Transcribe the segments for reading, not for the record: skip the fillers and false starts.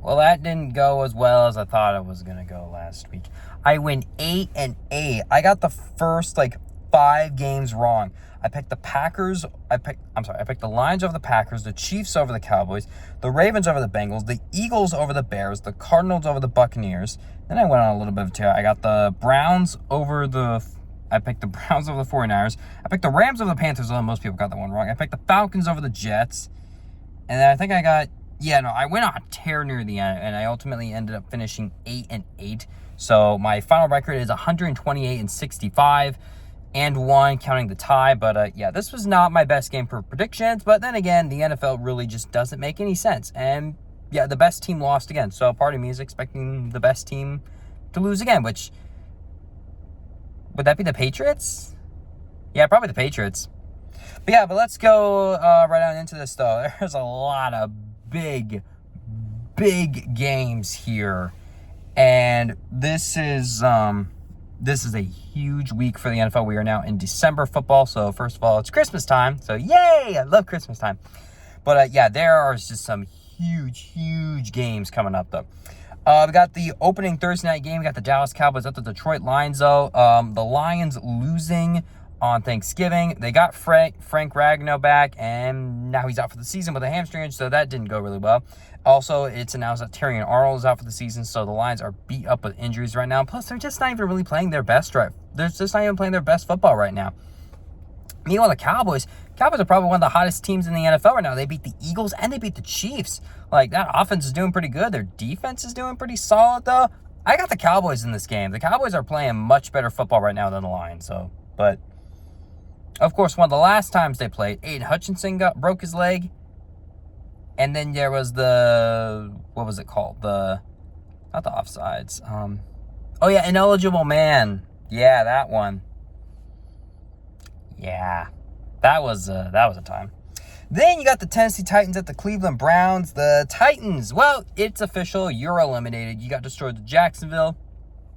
Well, that didn't go as well as I thought it was gonna go last week. I went 8-8. I got the first 5 games wrong. I picked the Packers. I picked the Lions over the Packers, the Chiefs over the Cowboys, the Ravens over the Bengals, the Eagles over the Bears, the Cardinals over the Buccaneers. Then I went on a little bit of a tear. I got the Browns over the. I picked the Browns over the 49ers. I picked the Rams over the Panthers, although most people got that one wrong. I picked the Falcons over the Jets. And then I think I got. Yeah, no, I went on a tear near the end, and I ultimately ended up finishing 8-8. So my final record is 128-65 and 1, counting the tie. But yeah, this was not my best game for predictions. But then again, the NFL really just doesn't make any sense. And yeah, the best team lost again. So part of me is expecting the best team to lose again, which, would that be the Patriots? Yeah, probably the Patriots. But let's go right on into this, though. There's a lot of big games here. And this is a huge week for the NFL. We are now in December football. So first of all, it's Christmas time. So yay! I love Christmas time. But yeah, there are just some huge games coming up, though. We got the opening Thursday night game. We got the Dallas Cowboys at the Detroit Lions, though. The Lions losing on Thanksgiving. They got Frank Ragnow back, and now he's out for the season with a hamstring injury, so that didn't go really well. Also, it's announced that Terrion Arnold is out for the season, so the Lions are beat up with injuries right now. Plus, they're just not even really playing their best They're just not even playing their best football right now. Meanwhile, the Cowboys are probably one of the hottest teams in the NFL right now. They beat the Eagles and they beat the Chiefs. That offense is doing pretty good. Their defense is doing pretty solid, though. I got the Cowboys in this game. The Cowboys are playing much better football right now than the Lions, but of course, one of the last times they played, Aiden Hutchinson broke his leg. And then there was what was it called? Not the offsides. Ineligible man. Yeah, that one. Yeah, that was a time. Then you got the Tennessee Titans at the Cleveland Browns. The Titans, well, it's official. You're eliminated. You got destroyed to Jacksonville.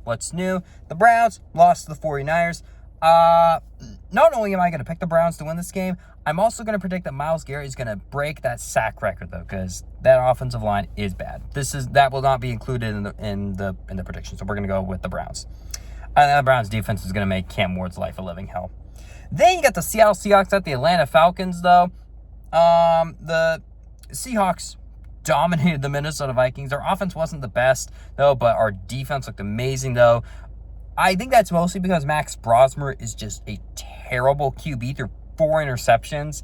What's new? The Browns lost to the 49ers. Not only am I going to pick the Browns to win this game, I'm also going to predict that Myles Garrett is going to break that sack record, though, because that offensive line is bad. That will not be included in the prediction, so we're going to go with the Browns. And the Browns defense is going to make Cam Ward's life a living hell. Then you got the Seattle Seahawks at the Atlanta Falcons, though. The Seahawks dominated the Minnesota Vikings. Their offense wasn't the best, though, but our defense looked amazing, though. I think that's mostly because Max Brosmer is just a terrible QB through 4 interceptions.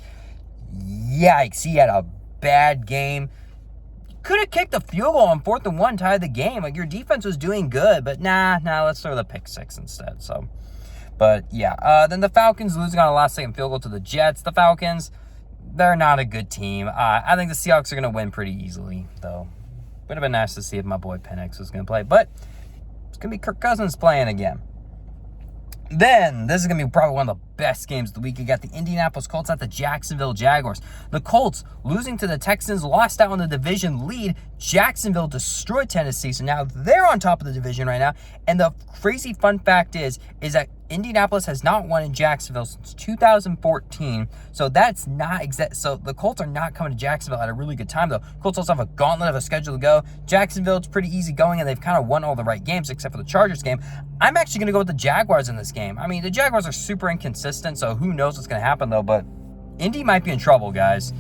Yikes, he had a bad game. Could have kicked a field goal on 4th and 1, tied the game. Your defense was doing good, but nah, let's throw the pick 6 instead. But yeah, then the Falcons losing on a last-second field goal to the Jets. The Falcons, they're not a good team. I think the Seahawks are going to win pretty easily, though. Would have been nice to see if my boy Penix was going to play, but it's going to be Kirk Cousins playing again. Then, this is going to be probably one of the best games of the week. You got the Indianapolis Colts at the Jacksonville Jaguars. The Colts, losing to the Texans, lost out on the division lead. Jacksonville destroyed Tennessee, so now they're on top of the division right now. And the crazy fun fact is that Indianapolis has not won in Jacksonville since 2014. So that's not exact. So the Colts are not coming to Jacksonville at a really good time, though. Colts also have a gauntlet of a schedule to go. Jacksonville, it's pretty easy going, and they've kind of won all the right games except for the Chargers game. I'm actually going to go with the Jaguars in this game. I mean, the Jaguars are super inconsistent, so who knows what's going to happen, though. But Indy might be in trouble, guys.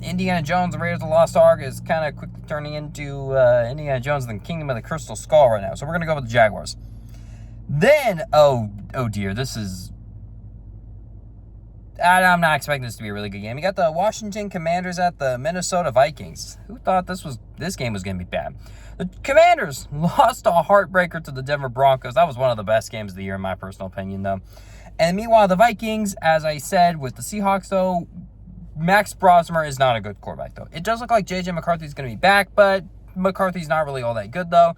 Indiana Jones, the Raiders of the Lost Ark, is kind of quickly turning into Indiana Jones and the Kingdom of the Crystal Skull right now. So we're going to go with the Jaguars. Then, oh dear, this is... I'm not expecting this to be a really good game. You got the Washington Commanders at the Minnesota Vikings. Who thought this game was going to be bad? The Commanders lost a heartbreaker to the Denver Broncos. That was one of the best games of the year, in my personal opinion, though. And meanwhile, the Vikings, as I said, with the Seahawks, though, Max Brosmer is not a good quarterback, though. It does look like J.J. McCarthy's going to be back, but McCarthy's not really all that good, though.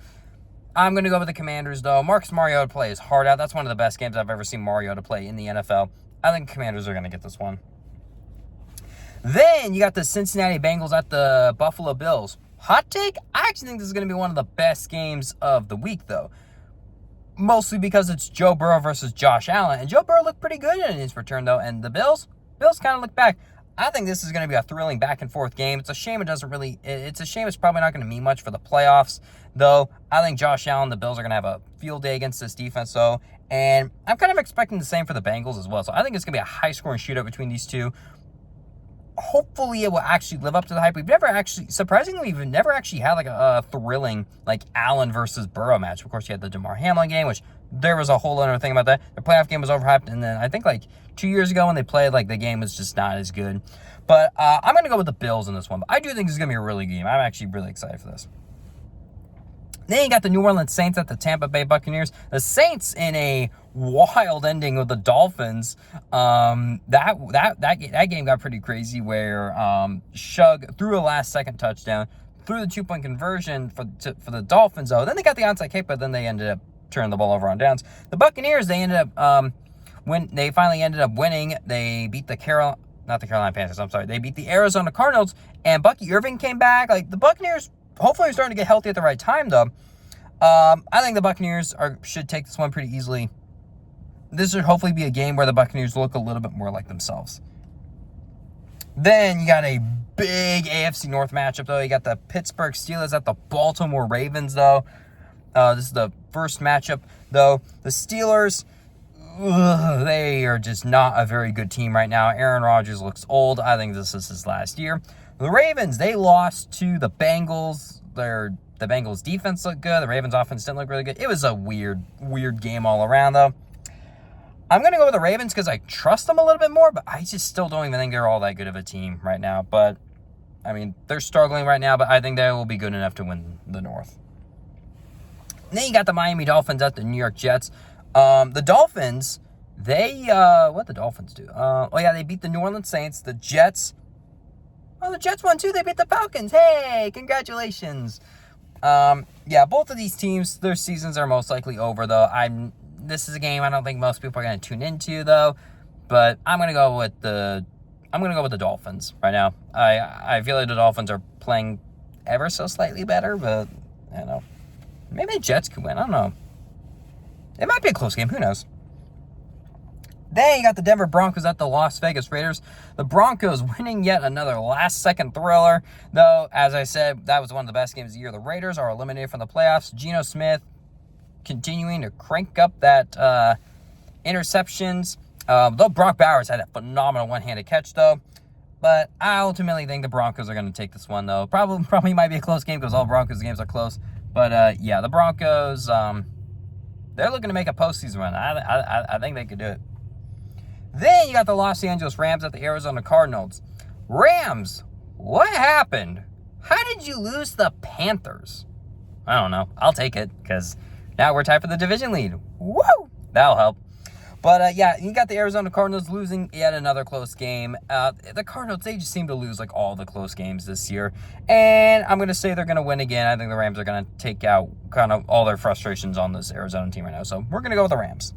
I'm going to go with the Commanders, though. Marcus Mariota play his heart out. That's one of the best games I've ever seen Mariota play in the NFL. I think Commanders are going to get this one. Then you got the Cincinnati Bengals at the Buffalo Bills. Hot take? I actually think this is going to be one of the best games of the week, though. Mostly because it's Joe Burrow versus Josh Allen. And Joe Burrow looked pretty good in his return, though. And the Bills kind of look back. I think this is going to be a thrilling back and forth game. It's a shame it doesn't really, it's a shame it's probably not going to mean much for the playoffs, though. I think Josh Allen, the Bills are going to have a field day against this defense, though. And I'm kind of expecting the same for the Bengals as well. So I think it's going to be a high-scoring shootout between these two. Hopefully it will actually live up to the hype. Surprisingly, we've never actually had like a thrilling like Allen versus Burrow match. Of course, you had the Damar Hamlin game, which there was a whole other thing about that. The playoff game was overhyped, and then I think like 2 years ago when they played, like the game was just not as good. But I'm going to go with the Bills in this one. But I do think this is going to be a really good game. I'm actually really excited for this. Then you got the New Orleans Saints at the Tampa Bay Buccaneers. The Saints in a wild ending with the Dolphins. That game got pretty crazy where Shug threw a last-second touchdown, threw the 2-point conversion for the Dolphins, though. Then they got the onside kick, but then they ended up turning the ball over on downs. The Buccaneers, they ended up when they finally ended up winning. They beat the Carolina Panthers. I'm sorry. They beat the Arizona Cardinals, and Bucky Irving came back. Like the Buccaneers, hopefully, are starting to get healthy at the right time, though. I think the Buccaneers should take this one pretty easily. This should hopefully be a game where the Buccaneers look a little bit more like themselves. Then you got a big AFC North matchup, though. You got the Pittsburgh Steelers at the Baltimore Ravens, though. This is the first matchup, though. The Steelers, they are just not a very good team right now. Aaron Rodgers looks old. I think this is his last year. The Ravens, they lost to the Bengals. The Bengals defense looked good. The Ravens offense didn't look really good. It was a weird game all around, though. I'm going to go with the Ravens because I trust them a little bit more, but I just still don't even think they're all that good of a team right now. But, I mean, they're struggling right now, but I think they will be good enough to win the North. And then you got the Miami Dolphins at the New York Jets. The Dolphins, what the Dolphins do? They beat the New Orleans Saints. The Jets, the Jets won too. They beat the Falcons. Hey, congratulations. Both of these teams, their seasons are most likely over, though. This is a game I don't think most people are going to tune into, though. But I'm going to go with the Dolphins right now. I feel like the Dolphins are playing ever so slightly better, but I don't know. Maybe the Jets could win. I don't know. It might be a close game. Who knows? Then you got the Denver Broncos at the Las Vegas Raiders. The Broncos winning yet another last-second thriller. Though, as I said, that was one of the best games of the year. The Raiders are eliminated from the playoffs. Geno Smith continuing to crank up that interceptions. Though Brock Bowers had a phenomenal one-handed catch, though. But I ultimately think the Broncos are going to take this one, though. Probably might be a close game because all Broncos games are close. But, the Broncos, they're looking to make a postseason run. I think they could do it. Then you got the Los Angeles Rams at the Arizona Cardinals. Rams, what happened? How did you lose the Panthers? I don't know. I'll take it because now we're tied for the division lead. Woo! That'll help. But, you got the Arizona Cardinals losing yet another close game. The Cardinals, they just seem to lose, like, all the close games this year. And I'm going to say they're going to win again. I think the Rams are going to take out kind of all their frustrations on this Arizona team right now. So we're going to go with the Rams.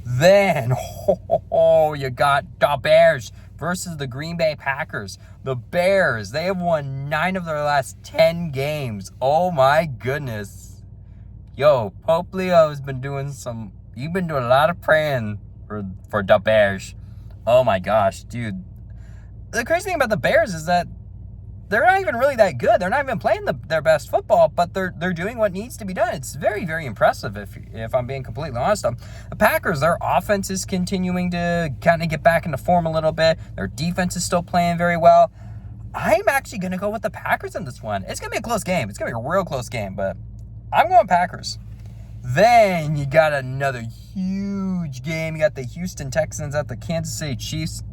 Then, you got the Bears versus the Green Bay Packers. The Bears, they have won 9 of their last 10 games. Oh, my goodness. Yo, Pope Leo has been doing you've been doing a lot of praying for the Bears. Oh, my gosh, dude. The crazy thing about the Bears is that they're not even really that good. They're not even playing their best football, but they're doing what needs to be done. It's very, very impressive if I'm being completely honest. The Packers, their offense is continuing to kind of get back into form a little bit. Their defense is still playing very well. I'm actually going to go with the Packers in this one. It's going to be a close game. It's going to be a real close game, but I'm going Packers. Then you got another huge game. You got the Houston Texans at the Kansas City Chiefs.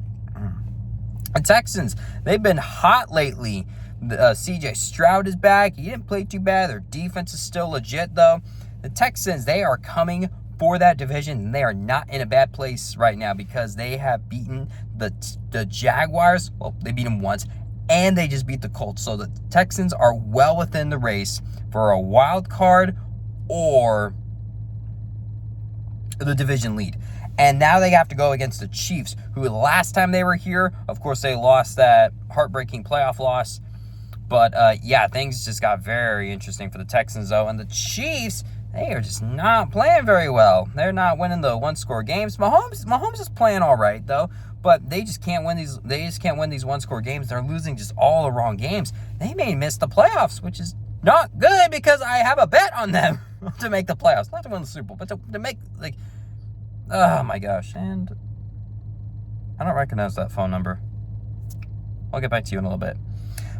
The Texans, they've been hot lately. C.J. Stroud is back. He didn't play too bad. Their defense is still legit, though. The Texans, they are coming for that division, and they are not in a bad place right now because they have beaten the Jaguars. Well, they beat them once, and they just beat the Colts. So the Texans are well within the race for a wild card or the division lead. And now they have to go against the Chiefs, who the last time they were here, of course, they lost that heartbreaking playoff loss. But, things just got very interesting for the Texans, though. And the Chiefs, they are just not playing very well. They're not winning the one-score games. Mahomes is playing all right, though. but they just can't win these. They just can't win these one-score games. They're losing just all the wrong games. They may miss the playoffs, which is not good because I have a bet on them to make the playoffs, not to win the Super Bowl, but to make, like, oh my gosh. And I don't recognize that phone number. I'll get back to you in a little bit.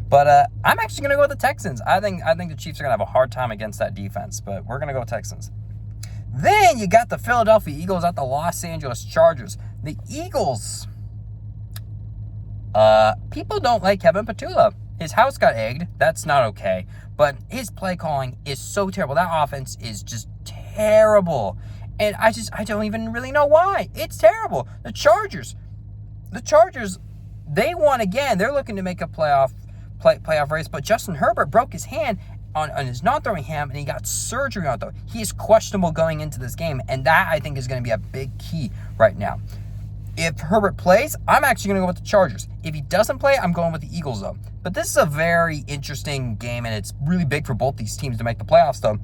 But I'm actually going to go with the Texans. I think the Chiefs are going to have a hard time against that defense, but we're going to go with Texans. Then you got the Philadelphia Eagles at the Los Angeles Chargers. The Eagles, people don't like Kevin Petula. His house got egged. That's not okay. But his play calling is so terrible. That offense is just terrible. And I don't even really know why. It's terrible. The Chargers, they won again. They're looking to make a playoff race, but Justin Herbert broke his hand on his non-throwing hand, and he got surgery on it, though. He is questionable going into this game, and that, I think, is going to be a big key right now. If Herbert plays, I'm actually going to go with the Chargers. If he doesn't play, I'm going with the Eagles, though. But this is a very interesting game, and it's really big for both these teams to make the playoffs, though.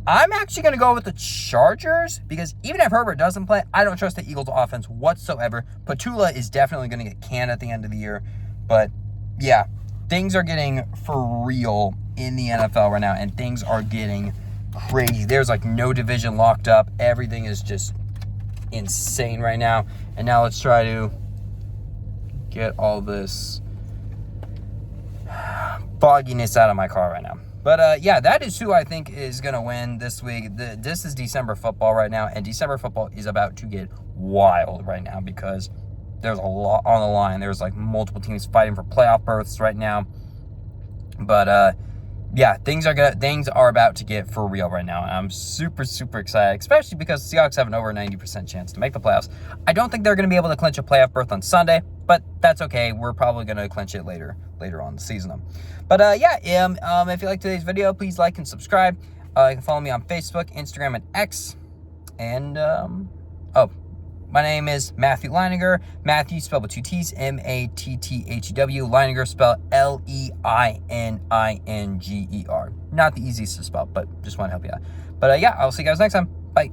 I'm actually going to go with the Chargers because even if Herbert doesn't play, I don't trust the Eagles' offense whatsoever. Petula is definitely going to get canned at the end of the year. But, yeah, things are getting for real in the NFL right now, and things are getting crazy. There's, like, no division locked up. Everything is just insane right now. And now let's try to get all this fogginess out of my car right now. But, yeah, that is who I think is going to win this week. This is December football right now, and December football is about to get wild right now because there's a lot on the line. There's, like, multiple teams fighting for playoff berths right now. But, yeah, things are about to get for real right now. And I'm super, super excited, especially because the Seahawks have an over 90% chance to make the playoffs. I don't think they're going to be able to clinch a playoff berth on Sunday, but that's okay. We're probably going to clinch it later on in the season. But, yeah, if you like today's video, please like and subscribe. You can follow me on Facebook, Instagram, and X. And, my name is Matthew Leininger. Matthew spelled with two T's, Matthew. Leininger spelled Leininger. Not the easiest to spell, but just want to help you out. But, yeah, I'll see you guys next time. Bye.